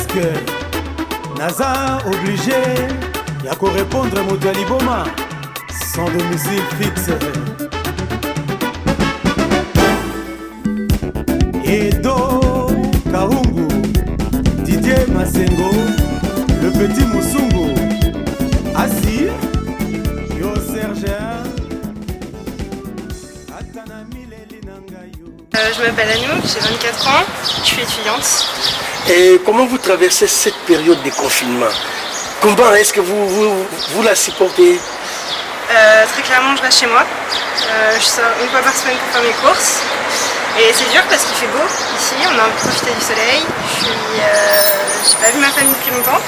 presque naza obligé ya korépondre moto ya liboma sans domicile fixe. Edo Kahungu, Didier Masengo, le petit Moussungu, Assis, Yo Serge, Atanami Lelinangayo. Je m'appelle Anouk, j'ai 24 ans, je suis étudiante. Et comment vous traversez cette période de confinement? Comment est-ce que vous la supportez? Très clairement, je reste chez moi. Je sors une fois par semaine pour faire mes courses. Et c'est dur parce qu'il fait beau ici, on a envie de profiter du soleil. J'ai pas vu ma famille depuis longtemps.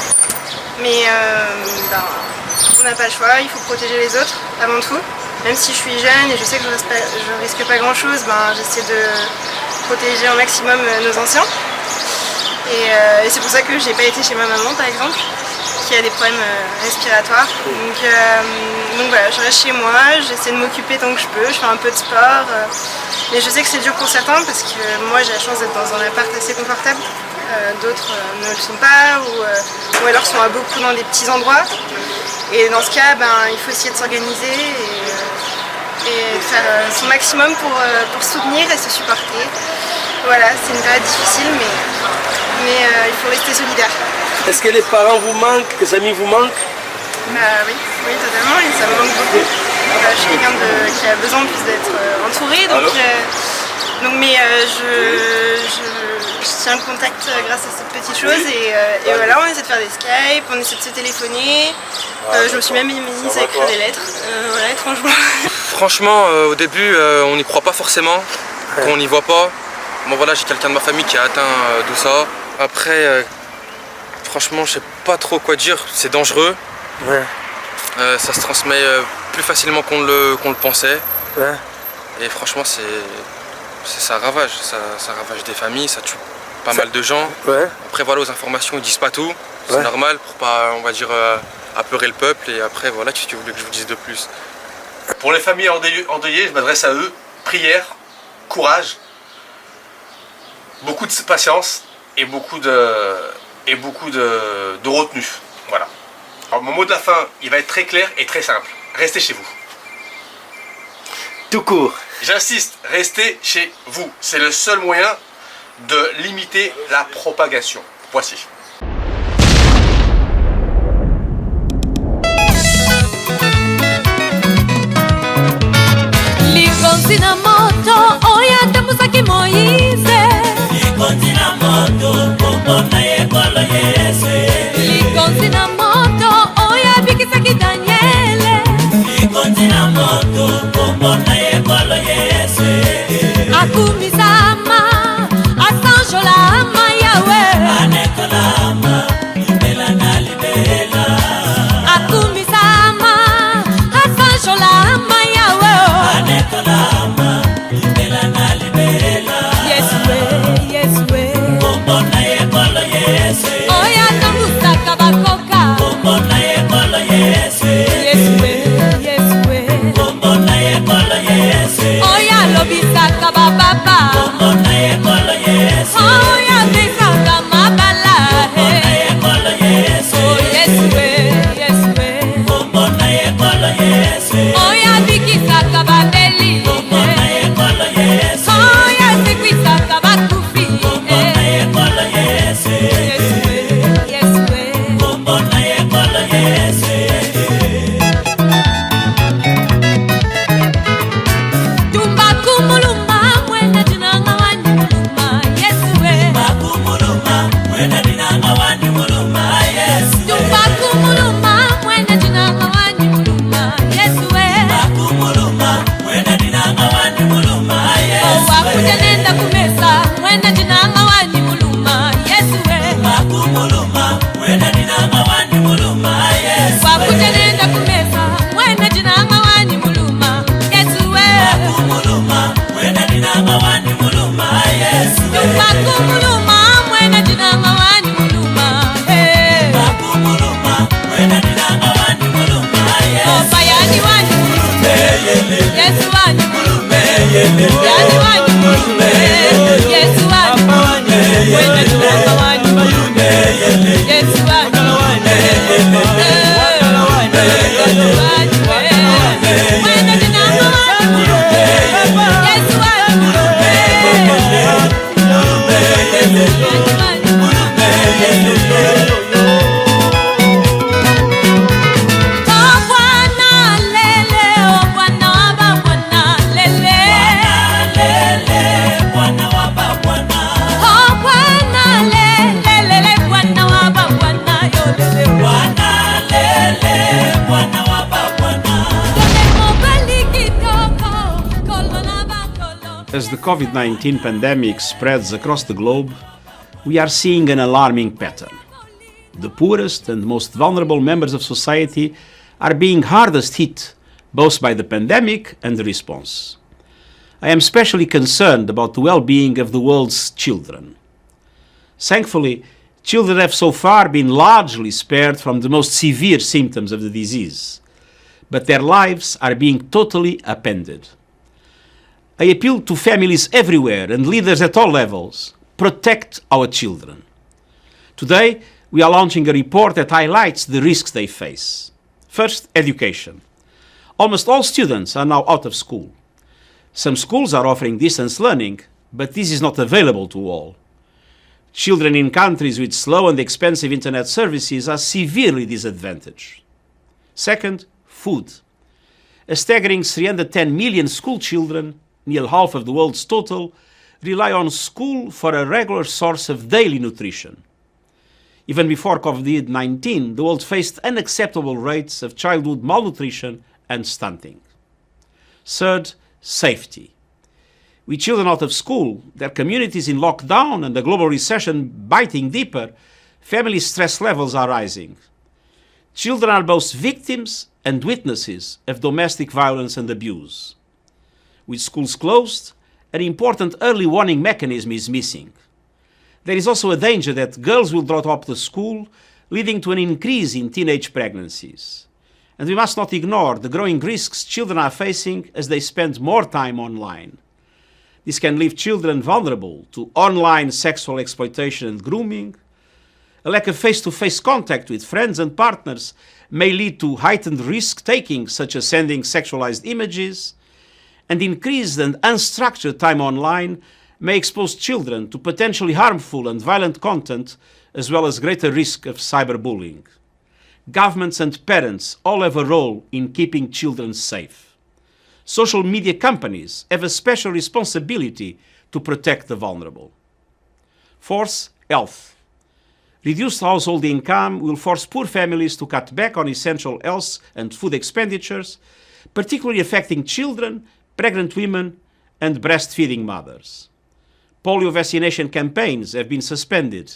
Mais on n'a pas le choix, il faut protéger les autres avant tout. Même si je suis jeune et je sais que je risque pas grand chose, j'essaie de protéger au maximum nos anciens. Et c'est pour ça que j'ai pas été chez ma maman par exemple, qui a des problèmes respiratoires. Donc voilà, je reste chez moi, j'essaie de m'occuper tant que je peux, je fais un peu de sport. Mais je sais que c'est dur pour certains parce que moi j'ai la chance d'être dans un appart assez confortable. D'autres ne le sont pas ou alors sont à beaucoup dans des petits endroits. Et dans ce cas, il faut essayer de s'organiser et de faire son maximum pour soutenir et se supporter. Voilà, c'est une période difficile, mais il faut rester solidaire. Est-ce que les parents vous manquent, les amis vous manquent? Oui, totalement, et ça me manque beaucoup. Je suis quelqu'un qui a besoin plus d'être entouré, mais je tiens le contact grâce à cette petite chose et voilà, on essaie de faire des Skype, on essaie de se téléphoner. Je me suis même mise à écrire des lettres, voilà, étrangement. Franchement, au début, on n'y croit pas forcément, quand on n'y voit pas. Bon voilà, j'ai quelqu'un de ma famille qui a atteint de ça. Après, franchement, je sais pas trop quoi dire, c'est dangereux. Ouais. Ça se transmet plus facilement qu'on le pensait. Ouais. Et franchement, ça ravage des familles, ça tue pas mal de gens. Ouais. Après voilà, aux informations ils disent pas tout, c'est normal pour pas, on va dire, apeurer le peuple. Et après voilà, qu'est-ce que tu voulais que je vous dise de plus? Pour les familles endeuillées, je m'adresse à eux, prière, courage, beaucoup de patience et beaucoup de retenue. Voilà. Alors mon mot de la fin, il va être très clair et très simple. Restez chez vous. Tout court. J'insiste, restez chez vous. C'est le seul moyen de limiter la propagation. Voici. Likonzina moto oyanda musaki Moise. Likonzina moto popona yekolo Yesu. Likonzina moto oyabikisaki Daniele. Likonzina moto popona yekolo Yesu. Akumisama asanjolama yawe. Anekolama libela libela. Akumisama asanjolama yawe. Anekolama libela libela. Yeswe popona yekolo Yesu. Oyanda musaka bakoka. Popona yekolo Yesu. Yeswe popona yekolo Yesu. Oya lobisaka bababa. Popona yekolo Yesu. Oya bisaka mabala. Popona yekolo Yesu. Yeswe popona yekolo Yesu. Oya bikisaka babeli. Popona yekolo Yesu. Oya sikwisaka bakufi. Popona yekolo Yesu. Yeswe popona yekolo Yesu. Tumbakumuluma mwena dinanga wani muluma Yeswe. Tumbakumuluma mwena dinanga wani muluma Yesu. Tumbakumuluma mwena dinanga wani muluma Yeswe. Tumbakumuluma mwena dinanga wani muluma Yesu. Wakuja nenda kumesa mwena dinanga wani muluma Yeswe. Tumbakumuluma mwena dinanga wani muluma Yesu. Wakuja nenda kumesa mwena dinanga wani muluma Yeswe. Tumbakumuluma mwena dinanga wani muluma Yesu. Tumbakumuluma mwena dinanga wani muluma. Tumbakumuluma mwena dinanga wani muluma Yesu. Bayani wani muluma Yesu wani muluma. Yani wani muluma Yesu wani muluma. Mwena dinanga wani muluma. Yesu wangu mwene dinanga wangu Yesu wangu As the COVID-19 pandemic spreads across the globe, we are seeing an alarming pattern. The poorest and most vulnerable members of society are being hardest hit both by the pandemic and the response. I am especially concerned about the well-being of the world's children. Thankfully, children have so far been largely spared from the most severe symptoms of the disease, but their lives are being totally upended. I appeal to families everywhere and leaders at all levels. Protect our children. Today, we are launching a report that highlights the risks they face. First, education. Almost all students are now out of school. Some schools are offering distance learning, but this is not available to all. Children in countries with slow and expensive internet services are severely disadvantaged. Second, food. A staggering 310 million school children, nearly half of the world's total, rely on school for a regular source of daily nutrition. Even before COVID-19, the world faced unacceptable rates of childhood malnutrition and stunting. Third, safety. With children out of school, their communities in lockdown and the global recession biting deeper, family stress levels are rising. Children are both victims and witnesses of domestic violence and abuse. With schools closed, an important early warning mechanism is missing. There is also a danger that girls will drop out of school, leading to an increase in teenage pregnancies. And we must not ignore the growing risks children are facing as they spend more time online. This can leave children vulnerable to online sexual exploitation and grooming. A lack of face-to-face contact with friends and partners may lead to heightened risk-taking, such as sending sexualized images, and increased and unstructured time online may expose children to potentially harmful and violent content, as well as greater risk of cyberbullying. Governments and parents all have a role in keeping children safe. Social media companies have a special responsibility to protect the vulnerable. Fourth, health. Reduced household income will force poor families to cut back on essential health and food expenditures, particularly affecting children, pregnant women, and breastfeeding mothers. Polio vaccination campaigns have been suspended.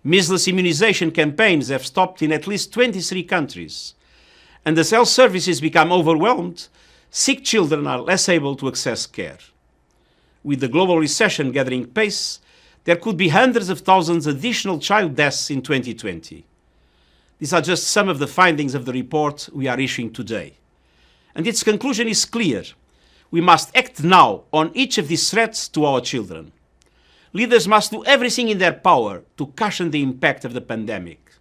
Measles immunization campaigns have stopped in at least 23 countries. And as health services become overwhelmed, sick children are less able to access care. With the global recession gathering pace, there could be hundreds of thousands additional child deaths in 2020. These are just some of the findings of the report we are issuing today. And its conclusion is clear. We must act now on each of these threats to our children. Leaders must do everything in their power to cushion the impact of the pandemic.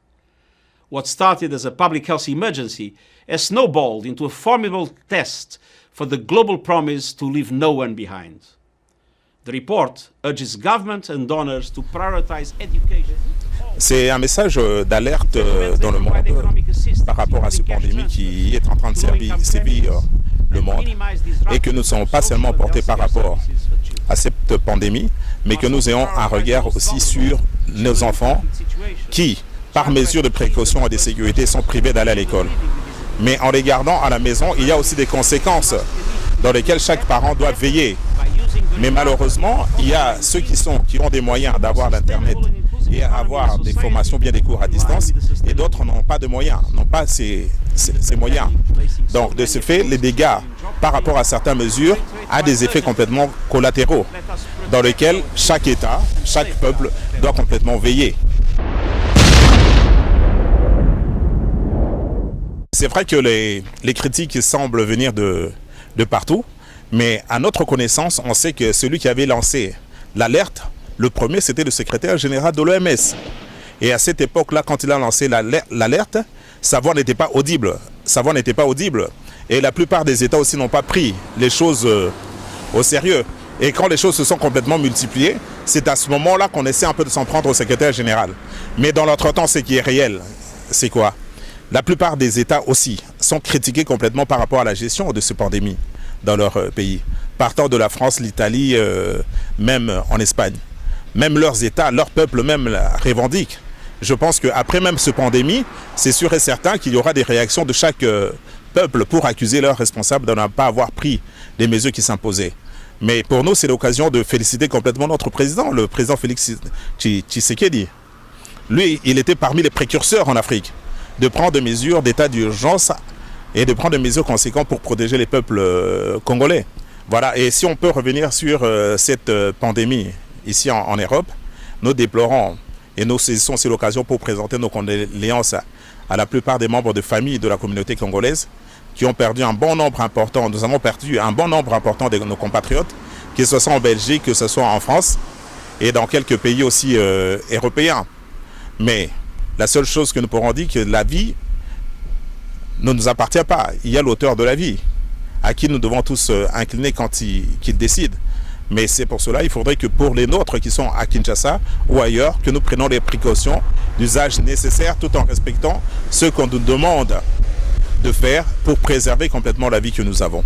What started as a public health emergency has snowballed into a formidable test for the global promise to leave no one behind. The report urges government and donors to prioritize education. C'est un message d'alerte dans le monde par rapport à cette pandémie qui est en train de sévir le monde et que nous ne sommes pas seulement portés par rapport à cette pandémie, mais que nous ayons un regard aussi sur nos enfants qui, par mesure de précaution et de sécurité, sont privés d'aller à l'école. Mais en les gardant à la maison, il y a aussi des conséquences dans lesquelles chaque parent doit veiller. Mais malheureusement, il y a ceux qui ont des moyens d'avoir l'Internet et avoir des formations, bien des cours à distance, et d'autres n'ont pas de moyens, n'ont pas ces moyens. Donc, de ce fait, les dégâts par rapport à certaines mesures ont des effets complètement collatéraux, dans lesquels chaque État, chaque peuple doit complètement veiller. C'est vrai que les critiques semblent venir de partout, mais à notre connaissance, on sait que celui qui avait lancé l'alerte, le premier, c'était le secrétaire général de l'OMS. Et à cette époque-là, quand il a lancé l'alerte, sa voix n'était pas audible. Sa voix n'était pas audible. Et la plupart des États aussi n'ont pas pris les choses au sérieux. Et quand les choses se sont complètement multipliées, c'est à ce moment-là qu'on essaie un peu de s'en prendre au secrétaire général. Mais dans l'entretemps, ce qui est réel, c'est quoi? La plupart des États aussi sont critiqués complètement par rapport à la gestion de cette pandémie dans leur pays. Partant de la France, l'Italie, même en Espagne. Même leurs États, leur peuple même la revendiquent. Je pense qu'après même cette pandémie, c'est sûr et certain qu'il y aura des réactions de chaque peuple pour accuser leurs responsables de ne pas avoir pris les mesures qui s'imposaient. Mais pour nous, c'est l'occasion de féliciter complètement notre président, le président Félix Tshisekedi. Lui, il était parmi les précurseurs en Afrique de prendre des mesures d'état d'urgence et de prendre des mesures conséquentes pour protéger les peuples congolais. Voilà, et si on peut revenir sur cette pandémie ici en Europe, nous déplorons et nous saisissons aussi l'occasion pour présenter nos condoléances à la plupart des membres de famille de la communauté congolaise qui ont perdu un bon nombre important. Nous avons perdu un bon nombre important de nos compatriotes, que ce soit en Belgique, que ce soit en France et dans quelques pays aussi européens. Mais la seule chose que nous pourrons dire, c'est que la vie ne nous appartient pas. Il y a l'auteur de la vie, à qui nous devons tous incliner quand il décide. Mais c'est pour cela, il faudrait que pour les nôtres qui sont à Kinshasa ou ailleurs, que nous prenions les précautions d'usage nécessaires tout en respectant ce qu'on nous demande de faire pour préserver complètement la vie que nous avons.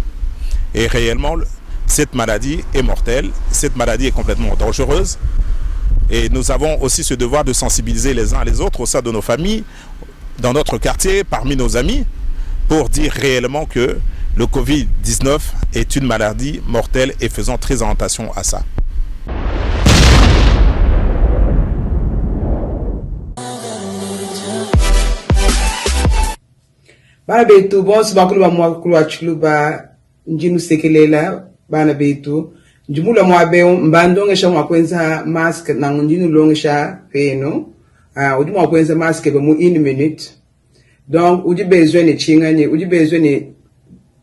Et réellement, cette maladie est mortelle, cette maladie est complètement dangereuse. Et nous avons aussi ce devoir de sensibiliser les uns les autres au sein de nos familles, dans notre quartier, parmi nos amis, pour dire réellement que le Covid-19 est une maladie mortelle et faisons très attention à ça. Bana betu bonsi bakulu ba mwakulu wa chuluba njinu sekelela bana betu njumula mwabe mbandongesha mwakwenza mask na njinu longesha peno udi mwakwenza mask be mu in minute donc udi bezwe ni chinga ni udi bezwe ni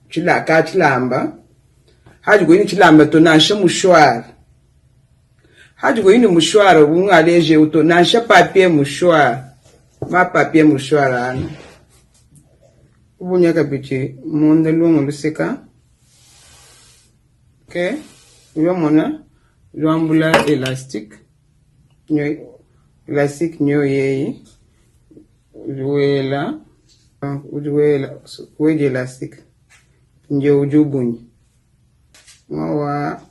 chilamba haji go ni chilamba to nansha mushwara haji go ni mushwara ungaleje uto nansha papier mushwara ma papier mushwara ana ubunyaka bichi monde lungu luseka okay uyomona lwambula elastic nyo yeyi ujuwela weje elastic nje ujubunyi mwa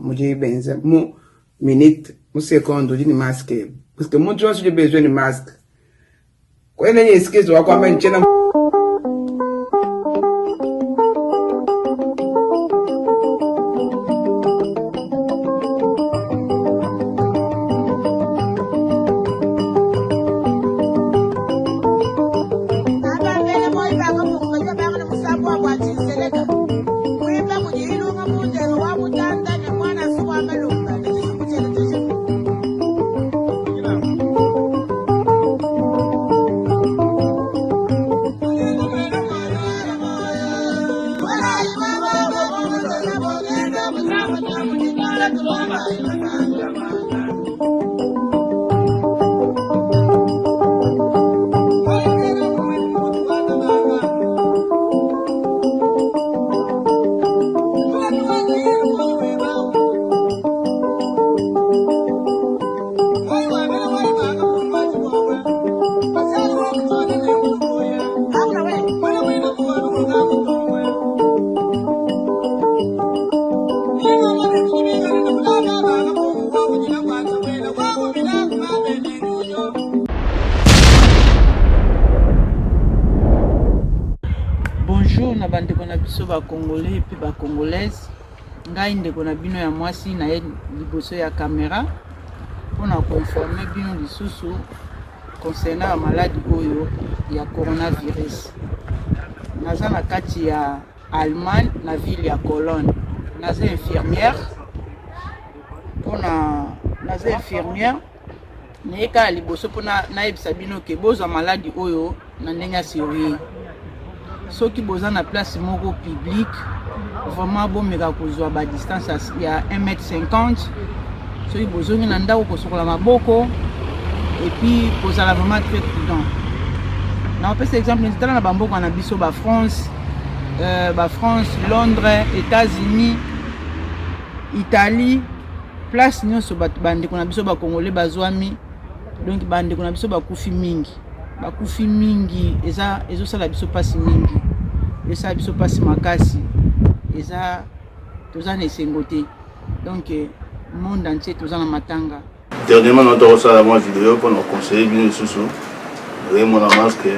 muje benza mu minute mu seconde ujini mask parce que mon joie j'ai besoin de masque kwa nini excuse wako ama nchena Bonjour na bandeko na biso ba Congolais et puis ba Congolaises. Ngai ndeko na bino ya mwasi na ye liboso ya caméra pour na informer bino lisusu concernant la maladie oyo ya coronavirus. Naza na kati ya Allemagne na ville ya Cologne. Naza infirmière pour naza infirmière neka liboso pour na yebisa bino ke boza maladie oyo na ndenge sérieux. Soki boza na place moko publique vraiment bomeka kozwa ba distance ya 1,50 m. Soki bozongi na ndako kosokola maboko et puis kozala vraiment très prudent. Na opesa exemple nzitala na bamboka na biso France, Londres, États-Unis, Italie, place nyonso bandeko na biso bakongole bazwami, donc bandeko na biso bakufi mingi ezosala biso pasi mingi, esala biso pasi makasi, toza na esengo te, donc monde entier toza na matanga. Dernièrement, nous avons fait une vidéo pour nous conseiller bien sous mon masque.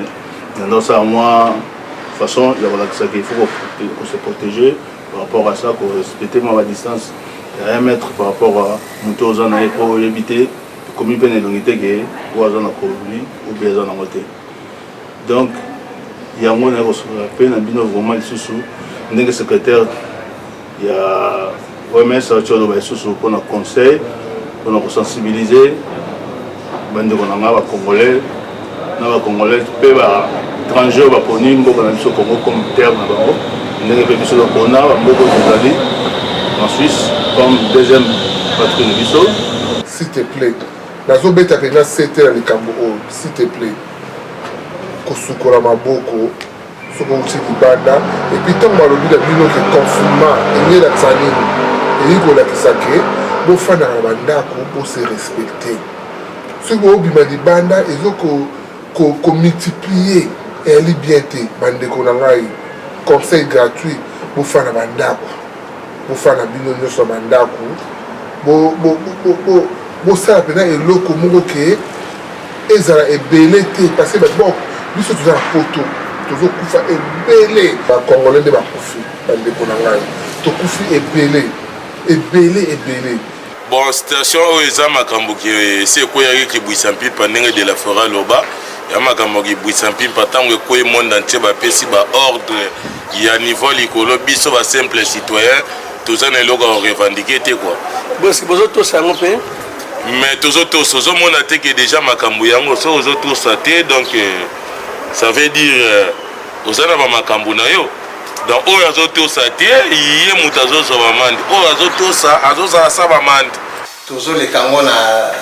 Nous avons moi de toute façon, il faut se protéger par rapport à ça, pour respecter ma distance. Il y a 1 mètre par rapport à mon zone pour éviter comme une pénalité qui est ou à zone produit ou bien zone côté. Donc, il y a un monde qui a vraiment le secrétaire, il y a OMS pour nos conseils, pour nous sensibiliser, les Congolais, les Congolais, étrangers, comme terme, en Suisse, comme deuxième patrie de Bissau. S'il te plaît, nazobeta pena 7 heures le Cambo, s'il te plaît, kosukola maboko, soko uti libanda, et puis tant malobi la bino ke confinement, et la tsanini, et il la kisake, bo fana na bandako, bo se respecter. Ce que obima libanda, et ko multiplier et libienté, bandeko na ngai, conseil gratuit, bo fana bandako, bo fana bino nyoso bandako, bo sala pena eloko moko ke ezala ebele te, parce que bon, biso toza na poto, tozokufa ebele, bakongolais nde bakufi bandeko na ngai, tokufi ebele. Bon, station oyo eza makambo esi ekweyaki kibwisa mpipa ndenge de la forêt loba ya makambo kibwisa mpipa ntango ekweyi monde entier bapesi baordre ya niveau likolo biso basimple citoyen toza na eloko ya revendike te kua bozotosa yango mpe mais tozotosa ozomona te ke déjà makambo yango so ozotosa te, donc ça veut dire oza na bamakambo na yo. Donc oyo azotosa te ye moto azozwa bamande, oyo azotosa azozala sa bamande. Tozoleka yango na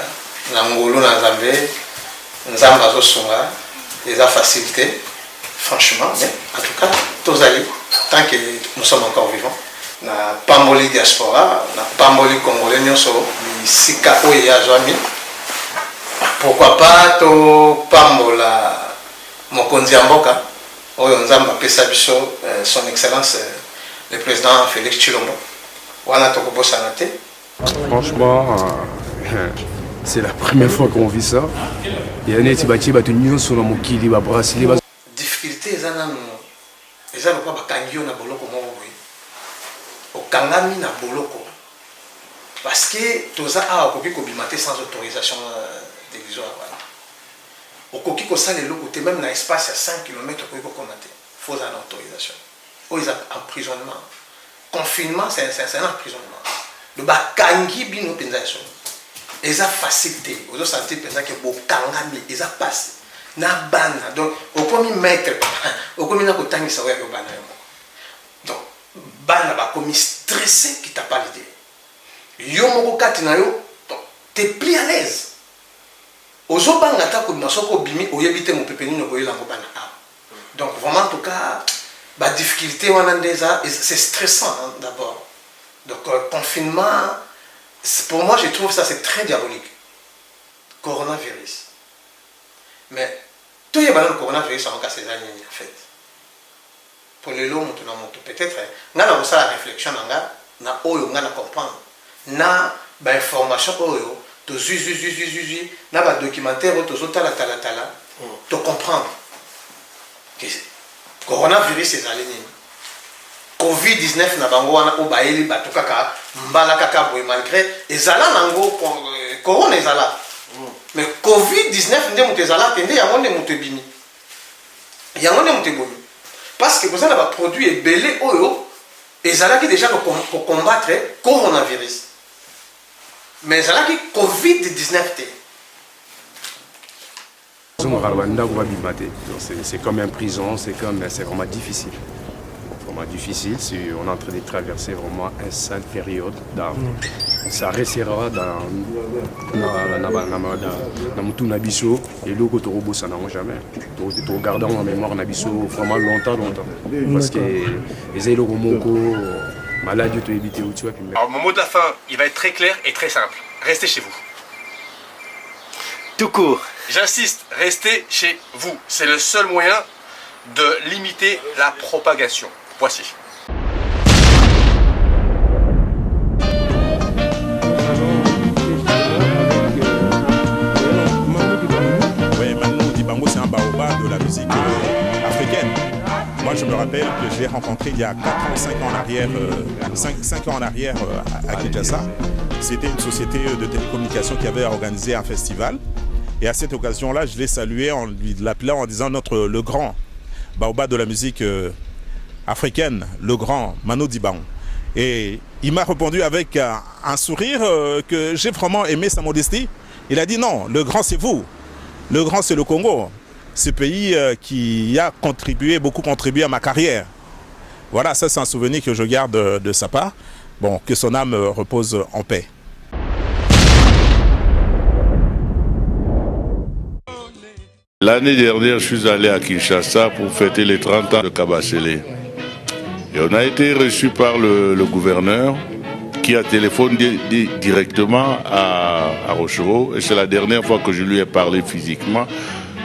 ngolu na nzambe azosunga eza facilité franchement, mais en tout cas tozali tant que nous sommes encore vivants na pamboli diaspora na pamboli congolais nyonso bisika oyo yazwami, pourquoi pas to pambola mokonzi ya mboka oyo nzambe apesa biso son excellence le président Félix Tshilombo wana tokobosana te. Franchement, c'est la première fois qu'on vit ça. Il y a des gens qui ont des difficulté eza nanu eza lokwa bakangi yo na boloko moko boye okangami na boloko parce que toza awa okoki kobima te sans autorisation dérisoire wana okoki kosala eloko te même na espace ya 5 km okoki kokoma te faut eza na autorisation oyo eza emprisonnement confinement c'est un emprisonnement le bakangi bino mpenza ya soni eza facile te ozosentir mpenza ke bokangami eza pasi na bana, donc okomi maître okomi na kotangisa oyo bana yo moko, donc bana bakomi stressé qui t'a pas l'idée yo moko kati na yo t'es plus à l'aise ozobanga ta ko masoko bimi oyebi te mopepe nini okoyelango bana a. Donc vraiment en tout cas ba difficulté wana ndeza c'est stressant hein, d'abord. Donc confinement pour moi je trouve ça c'est très diabolique, coronavirus. Mais tout est le coronavirus en cas ces années en fait. Pour les lots, peut-être, na la réflexion na oyo na comprendre, na ba information oyo, to zuzu, na ba documentaire to zotala tala, to comprendre que coronavirus c'est allé ni. Covid-19 na bango wana o baeli batukaka mbala kaka boy malgré ezala nango corona ezala. Mais Covid-19 nde mutu ezala te nde yango nde mutu ebimi yango nde mutu ebomi parce que kozala baproduit ebele oyo ezalaki déjà pour combattre coronavirus mais ezalaki Covid-19 te. C'est comme une prison, c'est vraiment difficile. Vraiment difficile, on est en train de traverser vraiment une sale période d'armes. ça restera dans mutu na biso et loko to robosa na jamais to garder en mémoire na biso vraiment longtemps parce que les éloko moko maladie to éviter ou tu vois. Alors mon mot de la fin, il va être très clair et très simple. Restez chez vous. Tout court. J'insiste, restez chez vous. C'est le seul moyen de limiter la propagation. Voici. C'est un baobab de la musique africaine. Moi, je me rappelle que je l'ai rencontré il y a 4 ans, 5 ans en arrière, 5 ans en arrière à Kinshasa. C'était une société de télécommunications qui avait organisé un festival. Et à cette occasion-là, je l'ai salué en lui l'appelant en disant le grand baobab de la musique africaine, le grand Manu Dibango. Et il m'a répondu avec un sourire que j'ai vraiment aimé sa modestie. Il a dit non, le grand c'est vous. Le grand, c'est le Congo, ce pays qui a beaucoup contribué à ma carrière. Voilà, ça c'est un souvenir que je garde de sa part. Bon, que son âme repose en paix. L'année dernière, je suis allé à Kinshasa pour fêter les 30 ans de Kabasele. Et on a été reçu par le gouverneur qui a téléphoné directement à Rochereau. Et c'est la dernière fois que je lui ai parlé physiquement.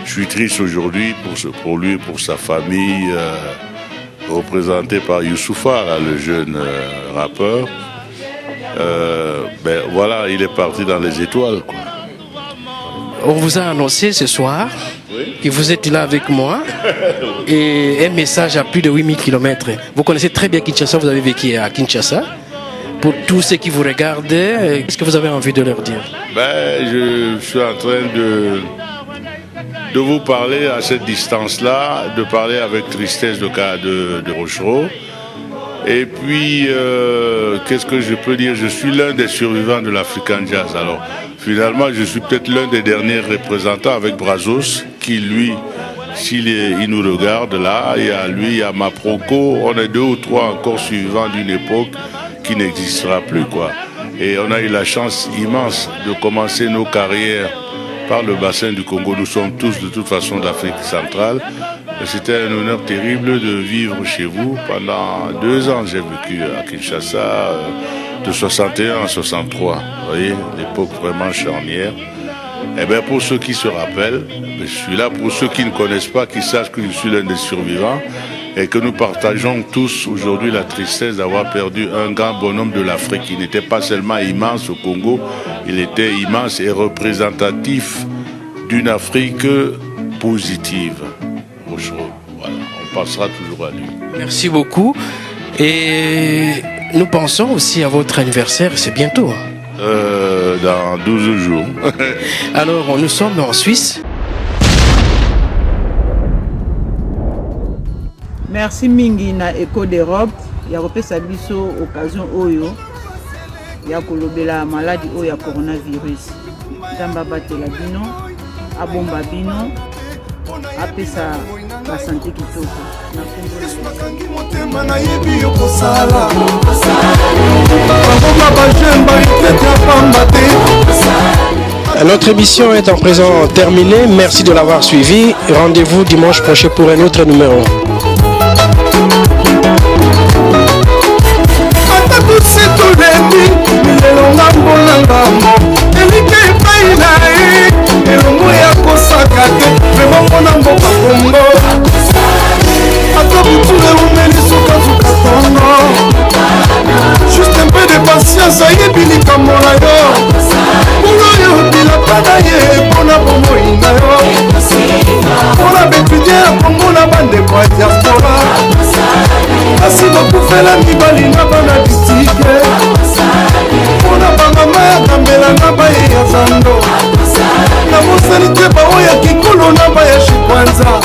Je suis triste aujourd'hui pour lui et pour sa famille, représentée par Youssoufa, là, le jeune rappeur. Ben voilà, il est parti dans les étoiles, quoi. On vous a annoncé ce soir que vous êtes là avec moi et un message à plus de 8000 km. Vous connaissez très bien Kinshasa, vous avez vécu à Kinshasa. Pour tous ceux qui vous regardent, qu'est-ce que vous avez envie de leur dire? Je suis en train de vous parler à cette distance-là, de parler avec tristesse de Rochereau. Et puis, qu'est-ce que je peux dire? Je suis l'un des survivants de l'African Jazz. Alors, finalement, je suis peut-être l'un des derniers représentants avec Brazos, qui lui, il nous regarde là, il y a lui, il y a Maproko, on est 2 ou 3 encore survivants d'une époque qui n'existera plus, quoi. Et on a eu la chance immense de commencer nos carrières par le bassin du Congo. Nous sommes tous de toute façon d'Afrique centrale. C'était un honneur terrible de vivre chez vous. Pendant 2 ans, j'ai vécu à Kinshasa, de 61 à 63. Vous voyez, l'époque vraiment charnière. Et bien pour ceux qui se rappellent, je suis là. Pour ceux qui ne connaissent pas, qui sachent que je suis l'un des survivants et que nous partageons tous aujourd'hui la tristesse d'avoir perdu un grand bonhomme de l'Afrique. Il n'était pas seulement immense au Congo, il était immense et représentatif d'une Afrique positive. Voilà, on passera toujours à lui. Merci beaucoup. Et nous pensons aussi à votre anniversaire, c'est bientôt. Dans 12 jours. Alors, nous sommes en Suisse. Merci mingi na Eco d'Europe. Ya kopesa biso occasion oyo ya kolobela maladie oyo ya coronavirus. Tamba batela bino, abomba bino, apesa la santé kitoko. Notre émission est en présent terminée. Merci de l'avoir suivi. Rendez-vous dimanche prochain pour un autre numéro. Juste un peu de patience, ayebi likambo na yo oyo bilaka na ye mpona bomoi na yo mpona betudie ya kongo na bandeko ya diaspora kasi bakufela mibali na bana bitike mpona bamama ya kambela na baye ya zando na mosali te baoyo ya kikolo na baya shikwanza